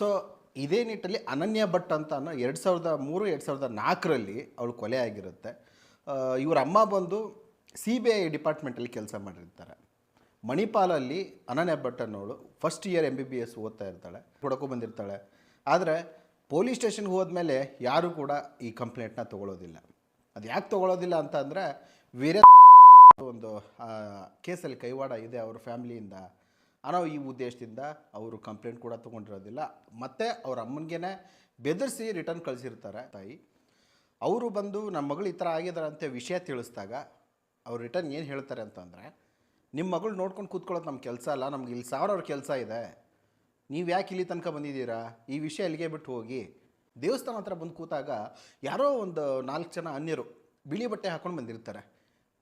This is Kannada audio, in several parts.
ಸೊ ಇದೇ ನಿಟ್ಟಲ್ಲಿ ಅನನ್ಯ ಭಟ್ ಅಂತ ಅನ್ನೋ 2003 2004ರಲ್ಲಿ ಅವಳು ಕೊಲೆ ಆಗಿರುತ್ತೆ. ಇವ್ರ ಅಮ್ಮ ಬಂದು CBI ಡಿಪಾರ್ಟ್ಮೆಂಟಲ್ಲಿ ಕೆಲಸ ಮಾಡಿರ್ತಾರೆ. ಮಣಿಪಾಲಲ್ಲಿ ಅನನ್ಯ ಭಟ್ ಅನ್ನೋಳು ಫಸ್ಟ್ ಇಯರ್ MBBS ಓದ್ತಾ ಇರ್ತಾಳೆ, ಹುಡುಕೋ ಬಂದಿರ್ತಾಳೆ. ಆದರೆ ಪೊಲೀಸ್ ಸ್ಟೇಷನ್ಗೆ ಹೋದ್ಮೇಲೆ ಯಾರೂ ಕೂಡ ಈ ಕಂಪ್ಲೇಂಟ್ನ ತೊಗೊಳ್ಳೋದಿಲ್ಲ. ಅದು ಯಾಕೆ ತೊಗೊಳ್ಳೋದಿಲ್ಲ ಅಂತ ಅಂದರೆ ವೀರ್ಯ ಒಂದು ಕೇಸಲ್ಲಿ ಕೈವಾಡ ಇದೆ ಅವ್ರ ಫ್ಯಾಮಿಲಿಯಿಂದ ಅನ್ನೋ ಈ ಉದ್ದೇಶದಿಂದ ಅವರು ಕಂಪ್ಲೇಂಟ್ ಕೂಡ ತೊಗೊಂಡಿರೋದಿಲ್ಲ. ಮತ್ತು ಅವ್ರ ಅಮ್ಮನಿಗೆ ಬೆದರಿಸಿ ರಿಟರ್ನ್ ಕಳಿಸಿರ್ತಾರೆ ತಾಯಿ. ಅವರು ಬಂದು ನಮ್ಮ ಮಗಳು ಈ ಥರ ಆಗಿದ್ದಾರೆ ಅಂತ ವಿಷಯ ತಿಳಿಸಿದಾಗ ಅವ್ರು ರಿಟರ್ನ್ ಏನು ಹೇಳ್ತಾರೆ ಅಂತಂದರೆ, ನಿಮ್ಮ ಮಗಳು ನೋಡ್ಕೊಂಡು ಕೂತ್ಕೊಳ್ಳೋದು ನಮ್ಮ ಕೆಲಸ ಅಲ್ಲ, ನಮ್ಗೆ ಇಲ್ಲಿ ಸಾವಿರಾರು ಕೆಲಸ ಇದೆ, ನೀವು ಯಾಕೆ ಇಲ್ಲಿ ತನಕ ಬಂದಿದ್ದೀರಾ, ಈ ವಿಷಯ ಇಲ್ಲಿಗೆ ಬಿಟ್ಟು ಹೋಗಿ. ದೇವಸ್ಥಾನ ಹತ್ರ ಬಂದು ಕೂತಾಗ ಯಾರೋ ಒಂದು 4 ಜನ ಅನ್ಯರು ಬಿಳಿ ಬಟ್ಟೆ ಹಾಕ್ಕೊಂಡು ಬಂದಿರ್ತಾರೆ.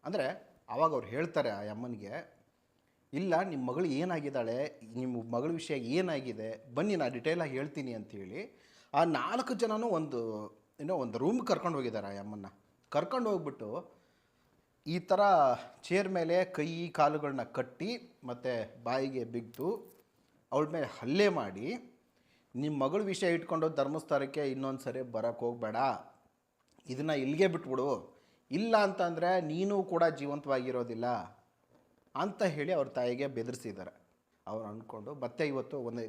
ಅಂದರೆ ಆವಾಗ ಅವ್ರು ಹೇಳ್ತಾರೆ ಆ ಅಮ್ಮನಿಗೆ, ಇಲ್ಲ ನಿಮ್ಮ ಮಗಳು ಏನಾಗಿದ್ದಾಳೆ, ನಿಮ್ಮ ಮಗಳ ವಿಷಯ ಏನಾಗಿದೆ ಬನ್ನಿ ನಾನು ಡಿಟೇಲಾಗಿ ಹೇಳ್ತೀನಿ ಅಂಥೇಳಿ ಆ 4 ಜನನೂ ಒಂದು ರೂಮ್ಗೆ ಕರ್ಕೊಂಡು ಹೋಗಿದ್ದಾರೆ ಆ ಅಮ್ಮನ್ನ. ಕರ್ಕೊಂಡು ಹೋಗ್ಬಿಟ್ಟು ಈ ಥರ ಚೇರ್ ಮೇಲೆ ಕೈ ಕಾಲುಗಳನ್ನ ಕಟ್ಟಿ ಮತ್ತು ಬಾಯಿಗೆ ಬಿದ್ದು ಅವಳ ಮೇಲೆ ಹಲ್ಲೆ ಮಾಡಿ, ನಿಮ್ಮ ಮಗಳ ವಿಷಯ ಇಟ್ಕೊಂಡು ಧರ್ಮಸ್ಥಳಕ್ಕೆ ಇನ್ನೊಂದು ಸರಿ ಬರೋಕ್ಕೆ ಹೋಗಬೇಡ, ಇದನ್ನು ಇಲ್ಲಿಗೆ ಬಿಟ್ಬಿಡು, ಇಲ್ಲ ಅಂತಂದರೆ ನೀನು ಕೂಡ ಜೀವಂತವಾಗಿರೋದಿಲ್ಲ ಅಂತ ಹೇಳಿ ಅವ್ರ ತಾಯಿಗೆ ಬೆದರಿಸಿದ್ದಾರೆ. ಅವ್ರು ಅಂದ್ಕೊಂಡು ಮತ್ತೆ ಇವತ್ತು ಒಂದು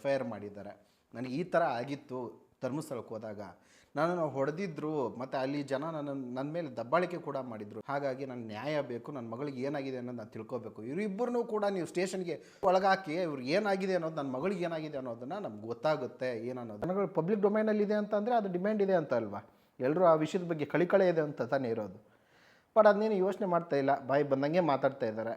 FIR ಮಾಡಿದ್ದಾರೆ. ನನಗೆ ಈ ಥರ ಆಗಿತ್ತು, ಧರ್ಮಸ್ಥಳಕ್ಕೆ ಹೋದಾಗ ನನ್ನನ್ನು ಹೊಡೆದಿದ್ರು ಮತ್ತು ಅಲ್ಲಿ ಜನ ನನ್ನ ಮೇಲೆ ದಬ್ಬಾಳಿಕೆ ಕೂಡ ಮಾಡಿದರು, ಹಾಗಾಗಿ ನನಗೆ ನ್ಯಾಯ ಬೇಕು, ನನ್ನ ಮಗಳಿಗೆ ಏನಾಗಿದೆ ಅನ್ನೋದು ನಾನು ತಿಳ್ಕೊಬೇಕು. ಇವರಿಬ್ಬರನ್ನೂ ಕೂಡ ನೀವು ಸ್ಟೇಷನ್ಗೆ ಒಳಗಾಕಿ ಇವ್ರಿಗೆ ಏನಾಗಿದೆ ಅನ್ನೋದು, ನನ್ನ ಮಗಳಿಗೆ ಏನಾಗಿದೆ ಅನ್ನೋದನ್ನು ನಮ್ಗೆ ಗೊತ್ತಾಗುತ್ತೆ ಏನನ್ನೋದು. ಜನಗಳು ಪಬ್ಲಿಕ್ ಡೊಮೈನಲ್ಲಿದೆ ಅಂತಂದರೆ ಅದು ಡಿಮ್ಯಾಂಡ್ ಇದೆ ಅಂತ ಅಲ್ವಾ, ಎಲ್ಲರೂ ಆ ವಿಷಯದ ಬಗ್ಗೆ ಕಳಿಕಳೆ ಇದೆ ಅಂತ ತಾನೇ ಇರೋದು. ಬಟ್ ಅದನ್ನೇನು ಯೋಚನೆ ಮಾಡ್ತಾಯಿಲ್ಲ, ಬಾಯಿ ಬಂದಂಗೆ ಮಾತಾಡ್ತಾ ಇದ್ದಾರೆ.